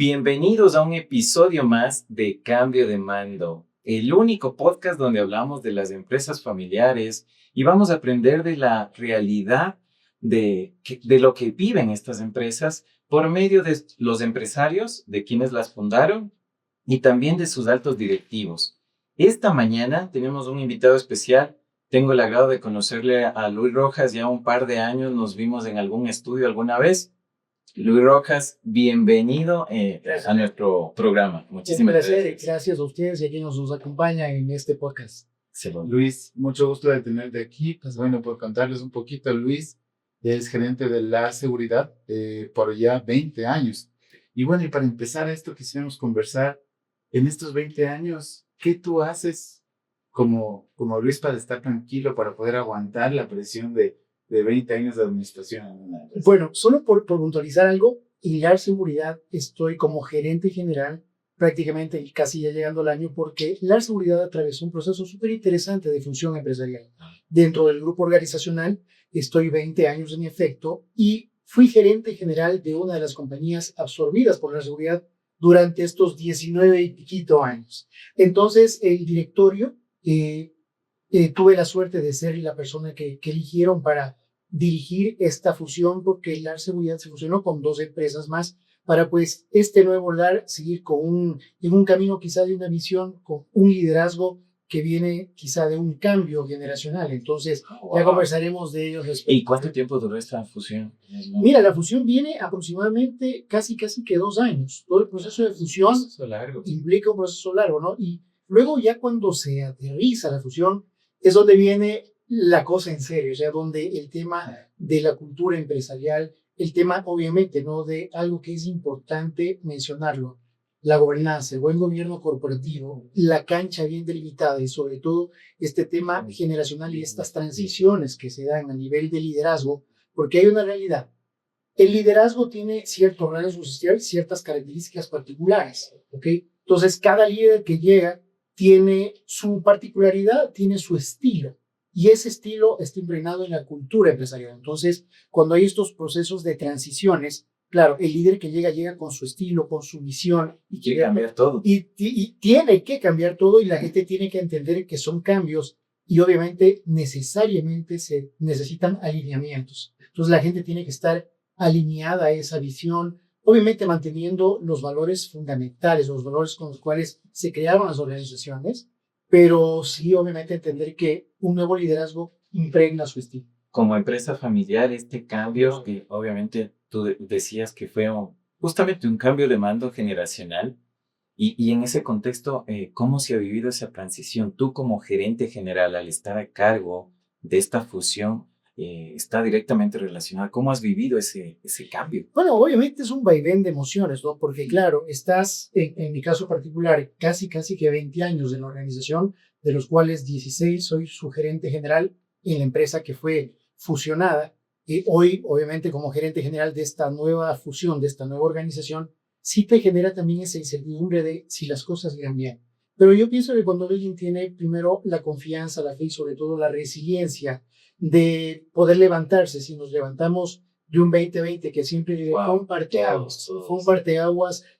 Bienvenidos a un episodio más de Cambio de Mando, el único podcast donde hablamos de las empresas familiares y vamos a aprender de la realidad de lo que viven estas empresas por medio de los empresarios, de quienes las fundaron y también de sus altos directivos. Esta mañana tenemos un invitado especial. Tengo el agrado de conocerle a Luis Rojas. Ya un par de años nos vimos en algún estudio alguna vez. Luis Rojas, bienvenido a nuestro programa. Muchísimas gracias. Gracias a ustedes y a quienes nos acompañan en este podcast. Luis, mucho gusto de tenerte aquí. Pues bueno, por contarles un poquito, Luis es gerente de la seguridad por ya 20 años. Y bueno, y para empezar esto quisiéramos conversar en estos 20 años, ¿qué tú haces como Luis para estar tranquilo, para poder aguantar la presión de 20 años de administración en una empresa? Bueno, solo por puntualizar algo, en LAR Seguridad estoy como gerente general prácticamente casi ya llegando al año, porque LAR Seguridad atravesó un proceso súper interesante de función empresarial. Dentro del grupo organizacional estoy 20 años en efecto y fui gerente general de una de las compañías absorbidas por LAR Seguridad durante estos 19 y piquito años. Entonces, el directorio, tuve la suerte de ser la persona que eligieron para dirigir esta fusión, porque LAR Seguridad se fusionó con 2 empresas más para pues este nuevo LAR seguir en un camino quizá de una visión, con un liderazgo que viene quizá de un cambio generacional. Entonces, ya conversaremos de ellos después. ¿Y cuánto tiempo duró esta fusión? Mira, la fusión viene aproximadamente casi que 2 años. Todo el proceso de fusión implica un proceso largo, ¿no? Y luego ya cuando se aterriza la fusión es donde viene la cosa en serio, o sea, donde el tema de la cultura empresarial, el tema obviamente, ¿no?, de algo que es importante mencionarlo, la gobernanza, el buen gobierno corporativo, la cancha bien delimitada y sobre todo este tema generacional y estas transiciones que se dan a nivel de liderazgo, porque hay una realidad. El liderazgo tiene ciertos rasgos, ciertas características particulares, ¿ok? Entonces, cada líder que llega tiene su particularidad, tiene su estilo. Y ese estilo está impregnado en la cultura empresarial. Entonces, cuando hay estos procesos de transiciones, claro, el líder que llega con su estilo, con su visión. Y quiere cambiar todo. Y tiene que cambiar todo y la gente tiene que entender que son cambios y obviamente necesariamente se necesitan alineamientos. Entonces, la gente tiene que estar alineada a esa visión, obviamente manteniendo los valores fundamentales, los valores con los cuales se crearon las organizaciones, pero sí, obviamente, entender que un nuevo liderazgo impregna su estilo. Como empresa familiar, este cambio, que obviamente tú decías que fue justamente un cambio de mando generacional, y en ese contexto, ¿cómo se ha vivido esa transición? Tú como gerente general, al estar a cargo de esta fusión, está directamente relacionada. ¿Cómo has vivido ese cambio? Bueno, obviamente es un vaivén de emociones, ¿no? Porque claro, estás, en mi caso particular, casi que 20 años en la organización, de los cuales 16 soy su gerente general en la empresa que fue fusionada. Y hoy, obviamente, como gerente general de esta nueva fusión, de esta nueva organización, sí te genera también esa incertidumbre de si las cosas irán bien. Pero yo pienso que cuando alguien tiene primero la confianza, la fe y sobre todo la resiliencia de poder levantarse, si nos levantamos de un 2020 que siempre fue un parteaguas,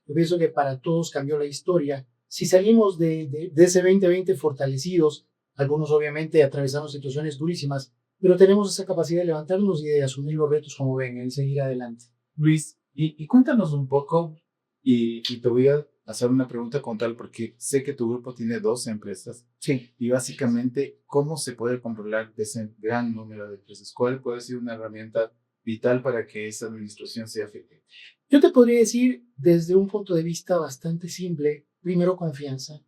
yo pienso que para todos cambió la historia. Si salimos de ese 2020 fortalecidos, algunos obviamente atravesamos situaciones durísimas, pero tenemos esa capacidad de levantarnos y de asumir los retos como ven, en seguir adelante. Luis, y cuéntanos un poco, y te voy a hacer una pregunta con tal, porque sé que tu grupo tiene 2 empresas. Sí. Y básicamente, ¿cómo se puede controlar ese gran número de empresas? ¿Cuál puede ser una herramienta vital para que esa administración sea efectiva? Yo te podría decir, desde un punto de vista bastante simple, primero confianza,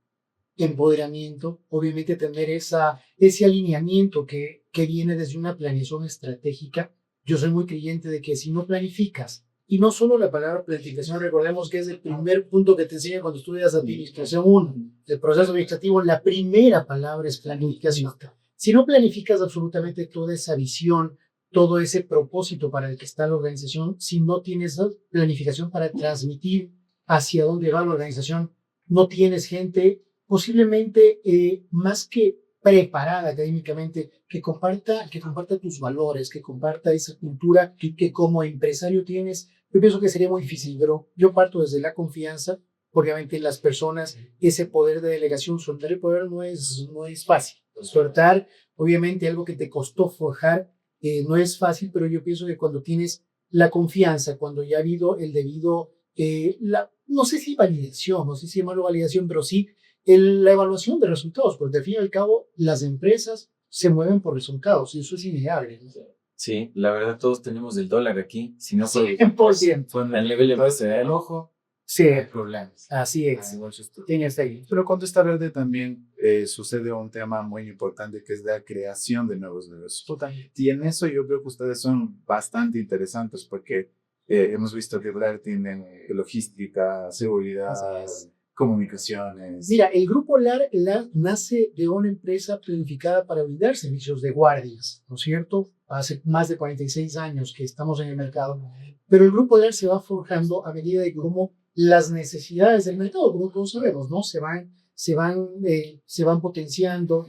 empoderamiento, obviamente tener ese alineamiento que viene desde una planeación estratégica. Yo soy muy creyente de que si no planificas, y no solo la palabra planificación, recordemos que es el primer punto que te enseñan cuando estudias Administración 1, el proceso administrativo, la primera palabra es planificación. Si no planificas absolutamente toda esa visión, todo ese propósito para el que está la organización, si no tienes planificación para transmitir hacia dónde va la organización, no tienes gente posiblemente más que preparada académicamente, que comparta tus valores, que comparta esa cultura que como empresario tienes, Yo pienso que sería muy difícil, pero yo parto desde la confianza. Obviamente las personas, ese poder de delegación, soltar el poder no es fácil. Soltar, obviamente, algo que te costó forjar no es fácil, pero yo pienso que cuando tienes la confianza, cuando ya ha habido el debido, no sé si validación, no sé si llamarlo validación, pero sí la evaluación de resultados, porque al fin y al cabo las empresas se mueven por resultados y eso es innegable, ¿no? Sí, la verdad todos tenemos el dólar aquí, si no fue 100%. fue al nivel empresarial. El ojo, Sí, hay problemas. así es. Tienes ahí. Pero con Contesta Verde también sucede un tema muy importante que es la creación de nuevos negocios. Totalmente. Y en eso yo creo que ustedes son bastante interesantes porque hemos visto que Blair tienen logística, seguridad, comunicaciones. Mira, el grupo LAR nace de una empresa planificada para brindar servicios de guardias, ¿no es cierto? Hace más de 46 años que estamos en el mercado. Pero el grupo LAR se va forjando a medida de cómo las necesidades del mercado, como todos sabemos, ¿no? Se van potenciando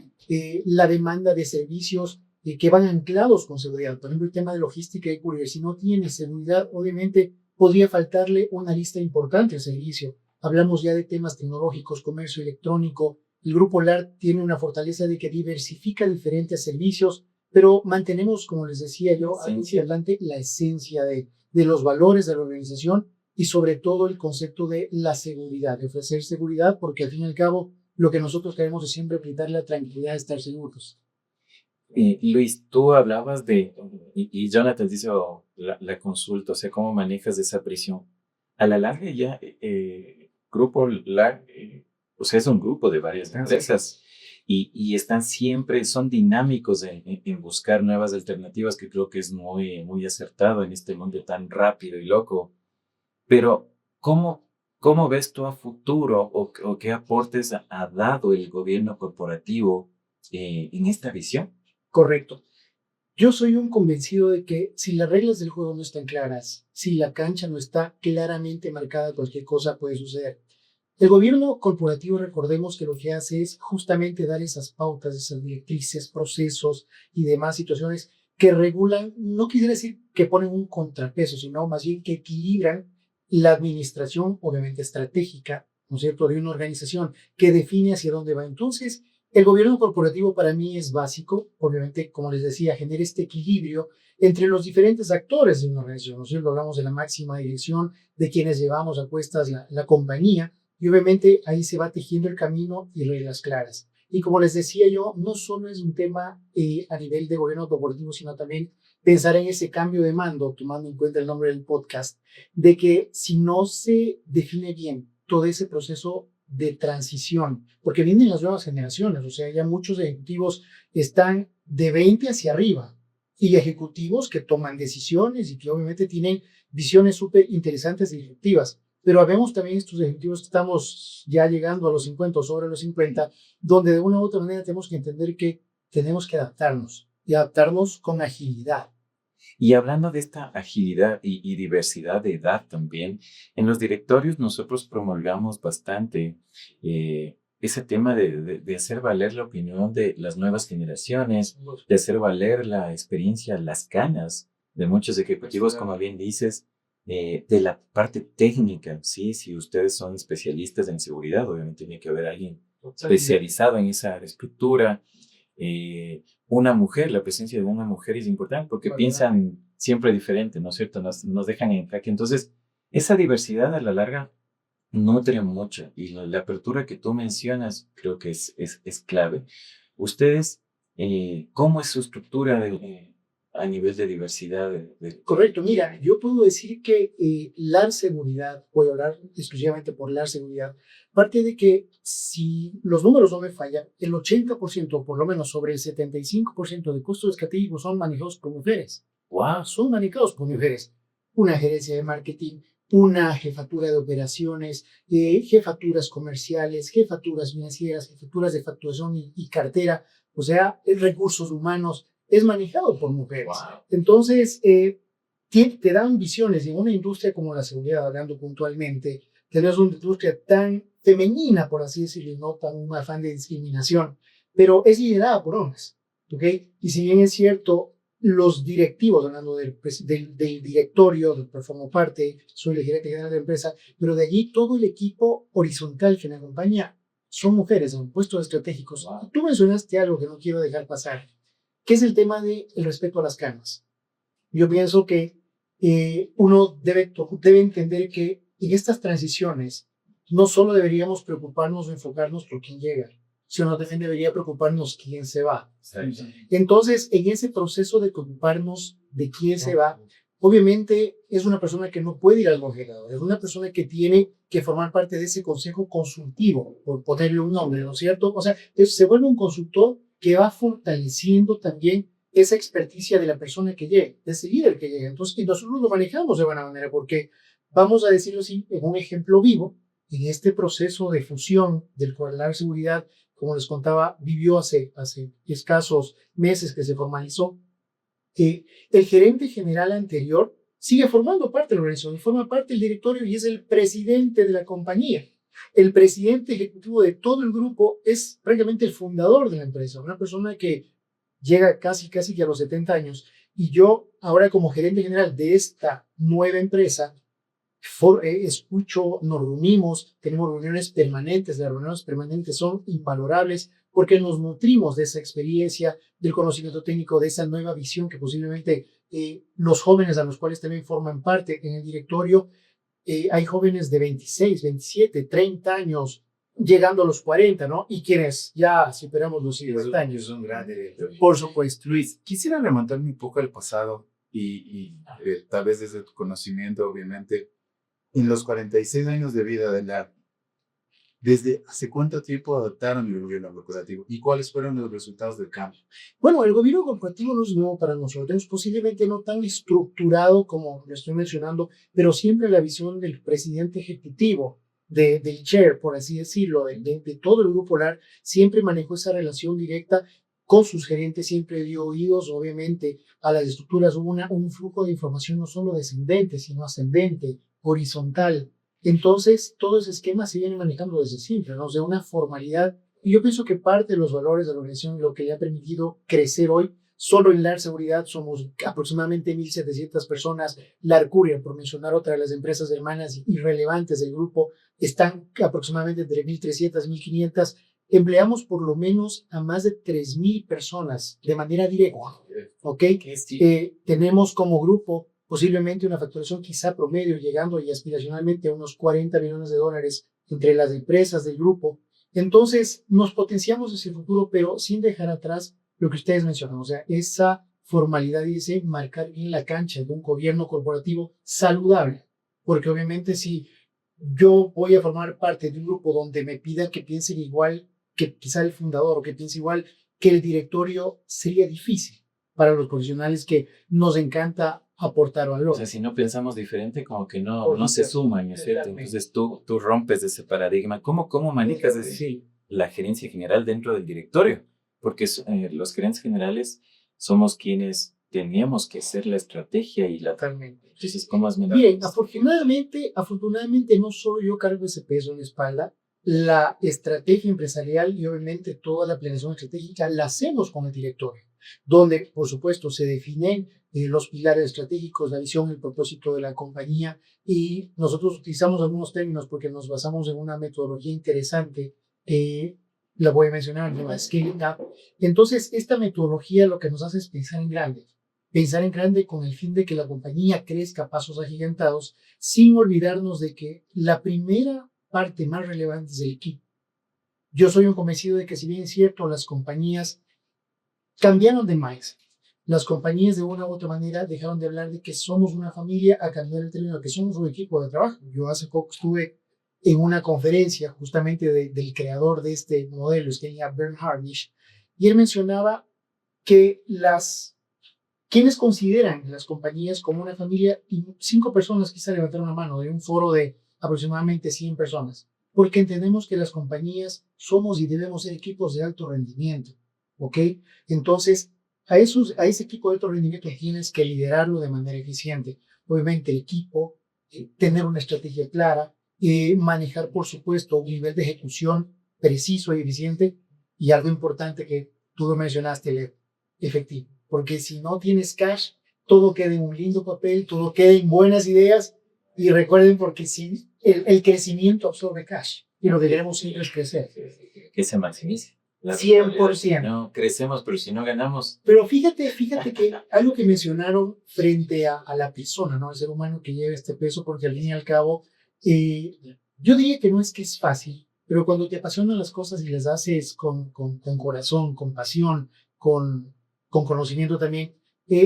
la demanda de servicios que van anclados con seguridad. Por ejemplo, el tema de logística y courier. Si no tiene seguridad, obviamente podría faltarle una lista importante de servicio. Hablamos ya de temas tecnológicos, comercio electrónico. El Grupo LAR tiene una fortaleza de que diversifica diferentes servicios, pero mantenemos, como les decía yo, adelante la esencia de los valores de la organización y sobre todo el concepto de la seguridad, de ofrecer seguridad, porque al fin y al cabo lo que nosotros queremos es siempre brindar la tranquilidad de estar seguros. Luis, tú hablabas y Jonathan hizo la consulta, o sea, cómo manejas esa presión. A la larga ya, Grupo LAR, o sea, es un grupo de varias empresas y están siempre, son dinámicos en buscar nuevas alternativas, que creo que es muy acertado en este mundo tan rápido y loco. Pero, ¿cómo ves tú a futuro o qué aportes ha dado el gobierno corporativo en esta visión? Correcto. Yo soy un convencido de que si las reglas del juego no están claras, si la cancha no está claramente marcada, cualquier cosa puede suceder. El gobierno corporativo, recordemos que lo que hace es justamente dar esas pautas, esas directrices, procesos y demás situaciones que regulan, no quisiera decir que ponen un contrapeso, sino más bien que equilibran la administración, obviamente estratégica, ¿no es cierto?, de una organización que define hacia dónde va. Entonces, el gobierno corporativo para mí es básico, obviamente, como les decía, genera este equilibrio entre los diferentes actores de una organización, ¿no es cierto? Hablamos de la máxima dirección, de quienes llevamos a cuestas la compañía, y obviamente ahí se va tejiendo el camino y reglas claras. Y como les decía yo, no solo es un tema a nivel de gobierno corporativo, sino también pensar en ese cambio de mando, tomando en cuenta el nombre del podcast, de que si no se define bien todo ese proceso de transición, porque vienen las nuevas generaciones, o sea, ya muchos ejecutivos están de 20 hacia arriba, y ejecutivos que toman decisiones y que obviamente tienen visiones súper interesantes y disruptivas. Pero habemos también estos ejecutivos que estamos ya llegando a los 50 o sobre los 50, donde de una u otra manera tenemos que entender que tenemos que adaptarnos y adaptarnos con agilidad. Y hablando de esta agilidad y diversidad de edad también, en los directorios nosotros promulgamos bastante ese tema de hacer valer la opinión de las nuevas generaciones, de hacer valer la experiencia, las ganas de muchos ejecutivos, como bien dices, de la parte técnica, ¿sí? Si ustedes son especialistas en seguridad, obviamente tiene que haber alguien especializado en esa estructura. Una mujer, la presencia de una mujer es importante porque piensan siempre diferente, ¿no es cierto? Nos dejan en jaque. Entonces, esa diversidad a la larga nutre mucho y la apertura que tú mencionas creo que es clave. Ustedes, ¿cómo es su estructura a nivel de diversidad? Correcto, mira, yo puedo decir que la seguridad, voy a hablar exclusivamente por la seguridad, parte de que si los números no me fallan, el 80%, por lo menos sobre el 75% de costos estratégicos son manejados por mujeres. ¡Wow! Son manejados por mujeres. Una gerencia de marketing, una jefatura de operaciones, jefaturas comerciales, jefaturas financieras, jefaturas de facturación y cartera, o sea, recursos humanos, es manejado por mujeres. Wow. Entonces, te dan visiones en una industria como la seguridad, hablando puntualmente, tenés una industria tan femenina, por así decirlo, no tan un afán de discriminación, pero es liderada por hombres, ¿ok? Y si bien es cierto, los directivos, hablando del directorio, del cual formo parte, soy el gerente general de la empresa, pero de allí todo el equipo horizontal que me acompaña son mujeres en puestos estratégicos. Tú mencionaste algo que no quiero dejar pasar, que es el tema del respeto a las canas. Yo pienso que uno debe entender que en estas transiciones no solo deberíamos preocuparnos o enfocarnos por quién llega, sino también debería preocuparnos quién se va. Entonces, en ese proceso de preocuparnos de quién se va, obviamente es una persona que no puede ir al congelador, es una persona que tiene que formar parte de ese consejo consultivo, por ponerle un nombre, ¿no es cierto? O sea, se vuelve un consultor que va fortaleciendo también esa experticia de la persona que llegue, de ese líder que llegue. Entonces, y nosotros lo manejamos de buena manera, porque vamos a decirlo así, en un ejemplo vivo, en este proceso de fusión del cual la seguridad, como les contaba, vivió hace escasos meses que se formalizó. El gerente general anterior sigue formando parte de la organización, forma parte del directorio y es el presidente de la compañía. El presidente ejecutivo de todo el grupo es prácticamente el fundador de la empresa, una persona que llega casi que a los 70 años. Y yo, ahora como gerente general de esta nueva empresa, escucho, nos reunimos, tenemos reuniones permanentes. Las reuniones permanentes son invalorables porque nos nutrimos de esa experiencia, del conocimiento técnico, de esa nueva visión que posiblemente los jóvenes a los cuales también forman parte en el directorio, hay jóvenes de 26, 27, 30 años, llegando a los 40, ¿no? Y quienes ya superamos los 50 años. Es un gran directorio. Por supuesto. Luis, quisiera remontarme un poco al pasado y tal vez desde tu conocimiento, obviamente, en los 46 años de vida de LAR, ¿desde hace cuánto tiempo adoptaron el gobierno corporativo y cuáles fueron los resultados del cambio? Bueno, el gobierno corporativo no es nuevo para nosotros, posiblemente no tan estructurado como lo estoy mencionando, pero siempre la visión del presidente ejecutivo, del chair, por así decirlo, de todo el grupo LAR, siempre manejó esa relación directa con sus gerentes, siempre dio oídos, obviamente, a las estructuras. Hubo un flujo de información no solo descendente, sino ascendente, horizontal. Entonces, todo ese esquema se viene manejando desde siempre, ¿no? O sea, una formalidad. Y yo pienso que parte de los valores de la organización, lo que le ha permitido crecer hoy, solo en LAR Seguridad somos aproximadamente 1.700 personas. LAR Courier, por mencionar otra de las empresas hermanas y relevantes del grupo, están aproximadamente entre 1.300 y 1.500. Empleamos por lo menos a más de 3.000 personas de manera directa, ¿ok? Tenemos como grupo posiblemente una facturación quizá promedio, llegando y aspiracionalmente a unos $40 millones entre las empresas del grupo. Entonces, nos potenciamos hacia el futuro, pero sin dejar atrás lo que ustedes mencionan, o sea, esa formalidad y ese marcar bien la cancha de un gobierno corporativo saludable, porque obviamente si yo voy a formar parte de un grupo donde me pidan que piensen igual que quizá el fundador o que piense igual que el directorio, sería difícil para los profesionales que nos encanta aportar valor. O sea, si no pensamos diferente, como que no se suman, ¿no es cierto? Entonces tú rompes ese paradigma. ¿Cómo manejas la gerencia general dentro del directorio? Porque los gerentes generales somos quienes teníamos que hacer la estrategia y la... Totalmente. Entonces, ¿cómo has manejado? Bien, afortunadamente no solo yo cargo ese peso en la espalda. La estrategia empresarial y obviamente toda la planeación estratégica la hacemos con el directorio, donde por supuesto se definen los pilares estratégicos, la visión, el propósito de la compañía, y nosotros utilizamos algunos términos porque nos basamos en una metodología interesante, la voy a mencionar, ¿no? Scaling Up. Entonces, esta metodología lo que nos hace es pensar en grande con el fin de que la compañía crezca a pasos agigantados, sin olvidarnos de que la primera parte más relevante es el equipo. Yo soy un convencido de que, si bien es cierto, las compañías cambiaron de mindset, las compañías de una u otra manera dejaron de hablar de que somos una familia a cambiar el término de que somos un equipo de trabajo. Yo hace poco estuve en una conferencia justamente del creador de este modelo, que se llama Bernard Harnish, y él mencionaba que quienes consideran las compañías como una familia, y 5 personas quizá levantaron la mano de un foro de aproximadamente 100 personas, porque entendemos que las compañías somos y debemos ser equipos de alto rendimiento, ¿ok? Entonces, a ese equipo de alto rendimiento tienes que liderarlo de manera eficiente. Obviamente el equipo, tener una estrategia clara, manejar por supuesto un nivel de ejecución preciso y eficiente, y algo importante que tú lo mencionaste, el efectivo. porque si no tienes cash, todo queda en un lindo papel, todo queda en buenas ideas, y recuerden, porque si el crecimiento absorbe cash, y lo que queremos siempre es crecer. Que se maximice. 100%. No crecemos, pero si no ganamos. Pero fíjate que algo que mencionaron frente a la persona, ¿no? El ser humano que lleva este peso, porque al fin y al cabo, yo diría que no es que es fácil, pero cuando te apasionan las cosas y las haces con corazón, con pasión, con conocimiento también,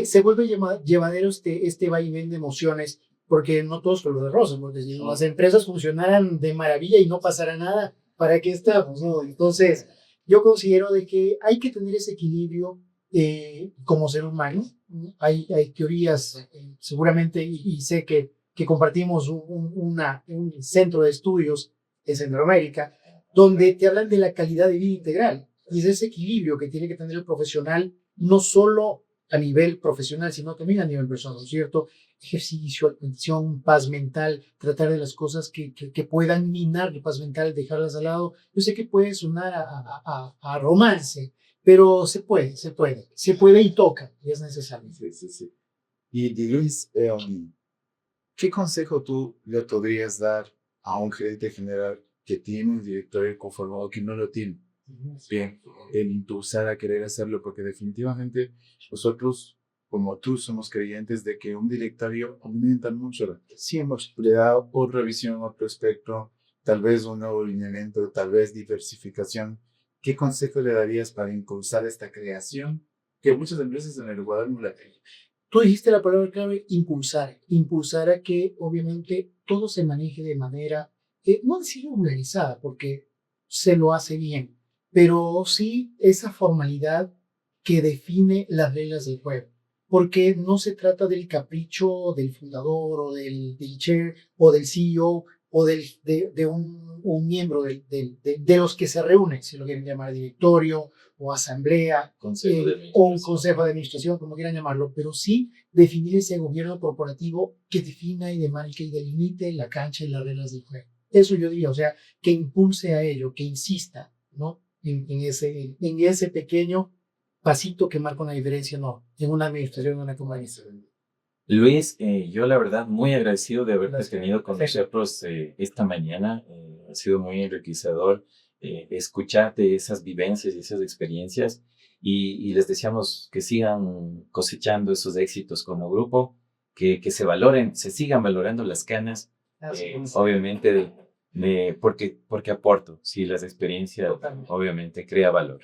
se vuelve llevadero este vaivén de emociones, porque no todos color de rosa, porque si las empresas funcionaran de maravilla y no pasara nada, ¿para qué estamos, no? Entonces, yo considero de que hay que tener ese equilibrio como ser humano. Hay teorías, seguramente, y sé que compartimos un centro de estudios en Centroamérica, donde te hablan de la calidad de vida integral. Y es ese equilibrio que tiene que tener el profesional, no solo a nivel profesional, sino también a nivel personal, ¿no es cierto? Ejercicio, atención, paz mental, tratar de las cosas que puedan minar la paz mental, dejarlas al lado. Yo sé que puede sonar a romance, pero se puede y toca, y es necesario. Sí. Y Luis, ¿qué consejo tú le podrías dar a un gerente general que tiene un directorio conformado que no lo tiene? Bien, el impulsar a querer hacerlo, porque definitivamente nosotros, como tú, somos creyentes de que un directorio aumenta mucho. Siempre le da otra visión, otro espectro, tal vez un nuevo lineamiento, tal vez diversificación. ¿Qué consejo le darías para impulsar esta creación que muchas empresas en el Ecuador no la tienen? Tú dijiste la palabra clave, impulsar a que obviamente todo se maneje de manera, no decir regularizada, porque se lo hace bien, pero sí esa formalidad que define las reglas del juego, porque no se trata del capricho del fundador o del chair o del CEO o de un miembro de los que se reúnen, si lo quieren llamar directorio o asamblea o un consejo de administración, como quieran llamarlo, pero sí definir ese gobierno corporativo que defina y demarque y delimite la cancha y las reglas del juego. Eso yo diría, o sea, que impulse a ello, que insista, ¿no? En ese pequeño pasito que marca una diferencia, no, en una administración, en una compañía. Luis, yo la verdad muy agradecido de haberte tenido con nosotros esta mañana. Ha sido muy enriquecedor escucharte esas vivencias y esas experiencias y les deseamos que sigan cosechando esos éxitos como grupo, que se valoren, se sigan valorando las canas, obviamente porque aporto, sí, las experiencias obviamente crea valor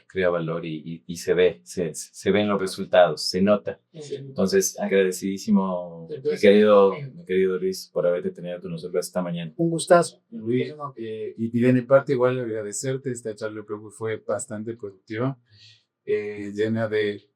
y se ven los resultados, se nota. Entonces, agradecidísimo, mi querido Luis, por haberte tenido con nosotros esta mañana. Un gustazo. Luis, y de mi parte igual agradecerte, esta charla creo que fue bastante productiva, llena de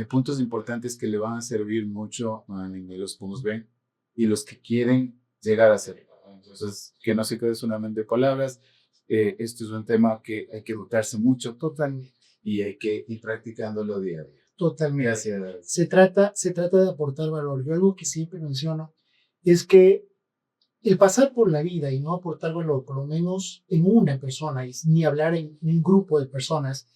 puntos importantes que le van a servir mucho a los puntos B y los que quieren llegar a ser. Entonces, que no se quede solamente palabras. Esto es un tema que hay que educarse mucho, totalmente, y hay que ir practicándolo día a día. Totalmente. Gracias. Se trata de aportar valor. Yo algo que siempre menciono es que el pasar por la vida y no aportar valor, por lo menos en una persona, ni hablar en un grupo de personas,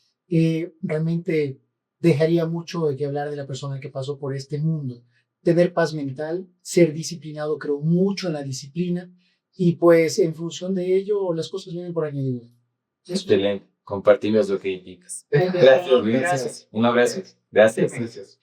realmente dejaría mucho de que hablar de la persona que pasó por este mundo. Tener paz mental, ser disciplinado, creo mucho en la disciplina, y pues en función de ello las cosas vienen por aquí. Excelente, compartimos lo que indicas. Gracias, Luis. Un abrazo. Gracias.